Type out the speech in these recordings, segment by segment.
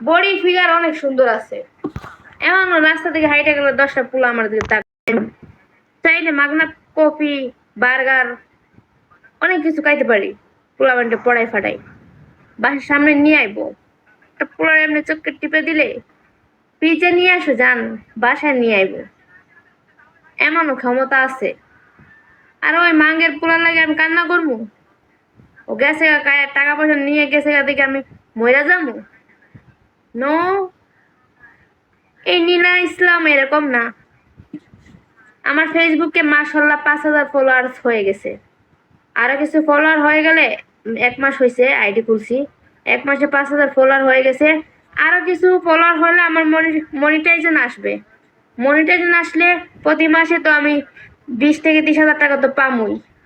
Body figure অনেক সুন্দর আছে। এমন রাস্তা থেকে হাইটে গেলে 10টা পোলা আমার দিকে চাইলে মাগনা কফি বার্গার অনেক কিছু খাইতে পারি। পোলা বান্ডে পড়াই ফাটাই বাসার সামনে নিয়ে আইবো। একটা পোলার এমনি চোখকে টিপে দিলে পিজে নিয়ে আসো যান, বাসায় নিয়ে আইবো, এমনও ক্ষমতা আছে। আর ওই মাঙ্গের পোলার লাগে আমি কান্না করবো? ও গেছে টাকা পয়সা নিয়ে গেছে দেখে আমি মইরা যাবো? নো, এই নীলা ইসলাম এরকম না। আমার ফেসবুকে মাশাআল্লাহ 5,000 ফলোয়ার্স হয়ে গেছে। আরো কিছু ফলোয়ার হয়ে গেলে, 1 মাস হয়েছে আইডি খুলছি, 1 মাসে 5,000 ফলোয়ার হয়ে গেছে। আরো কিছু ফলোয়ার হলে আমার মনিটাইজেশন আসবে। মনিটাইজেশন আসলে প্রতি মাসে তো আমি 20 থেকে 30,000 টাকা তো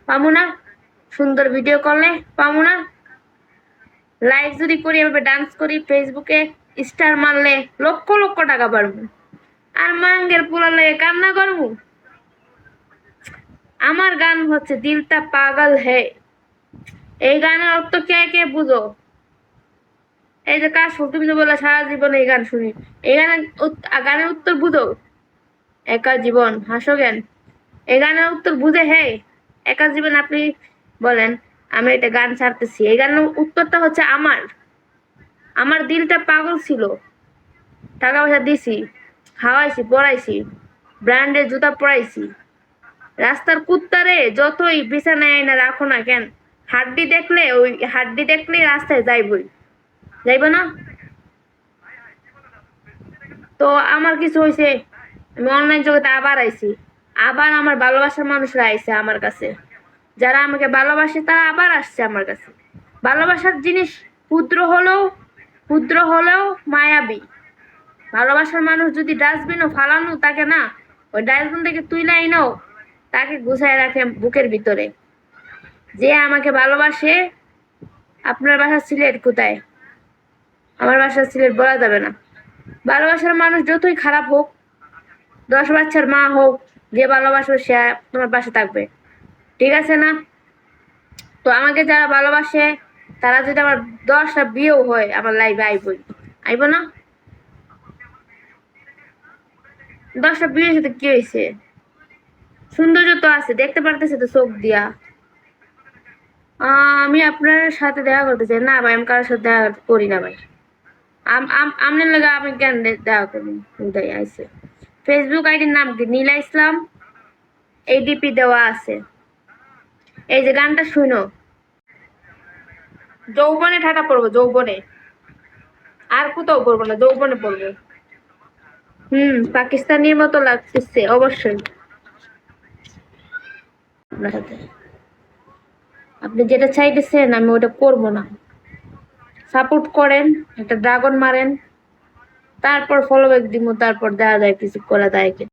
পামু না? সুন্দর ভিডিও করলে পামু না? লাইভ যদি করি, এভাবে ডান্স করি, ফেসবুকে স্টার মারলে লক্ষ লক্ষ টাকা পারবো। আর মাঙ্গের পোলা লাগে কান্না করবো? আমার গান হচ্ছে দিলটা পাগল হে। এই গানের অর্থ কে কে বুঝো? এই যে কাশ তুমি তো বললা সারা জীবন এই গান শুনি, এই গানের উত্তর বুঝো? একা জীবন হাসো জ্ঞান, এই গানের উত্তর বুঝে? হে একা জীবন আপনি বলেন আমি একটা গান ছাড়তেছি, এই গানের উত্তরটা হচ্ছে আমার দিলটা পাগল ছিল, টাকা পয়সা দিছি, খাওয়াইছি পড়াইছি, ব্র্যান্ডের জুতা পরাইছি, রাস্তার কুত্তারে যতই বিছানায় না রাখো না কেন, হাড্ডি দেখলেই রাস্তায় যাইব না? তো আমার কিছু হয়েছে, আমি অনলাইন জগতে আবার আইছি, আবার আমার ভালোবাসার মানুষরা আইছে আমার কাছে, যারা আমাকে ভালোবাসে তারা আবার আসছে আমার কাছে। ভালোবাসার জিনিস ক্ষুদ্র হলেও মায়াবী। ভালোবাসার মানুষ যদি ডাস্টবিনও ফালানো তাকে না, ওই ডাস্টবিন থেকে তুইলাই নাও, তাকে গুছায় রাখে বুকের ভিতরে। যে আমাকে ভালোবাসে, আপনার বাসা সিলেট কোথায়? আমার বাসা সিলেট বলা যাবে না। ভালোবাসার মানুষ যতই খারাপ হোক, 10 বাচ্চার মা হোক, যে ভালোবাসবে সে তোমার পাশে থাকবে, ঠিক আছে না? তো আমাকে যারা ভালোবাসে তারা যদি আমার 10টা বিয়েও হয় আমার লাইফে আইব না? 10টা বিয়ের সাথে কি হয়েছে? সৌন্দর্য তো আছে, দেখতে পারতেছে তো চোখ দিয়া। আমি আপনার সাথে দেখা করতে চাই না ভাই, আমি কারোর সাথে দেখা করি না ভাই। আপনার লাগে আমি কেন দেখা করবো? উদয় আইছে। ফেসবুক আইডির নাম কি? নীলা ইসলাম, ADP দেওয়া আছে। এই যে গানটা শুনো, যৌবনে ঠাটা পড়বো, যৌবনে, আর কোথাও পড়বো না, যৌবনে পড়বো। পাকিস্তানির মতো লাগতেছে অবশ্যই আপনার সাথে। আপনি যেটা চাইতেছেন আমি ওটা করবো না। সাপোর্ট করেন, একটা ড্রাগন মারেন, তারপর ফলো ব্যাক দিব, তারপর দেখা যায় কিছু করা যায় কি।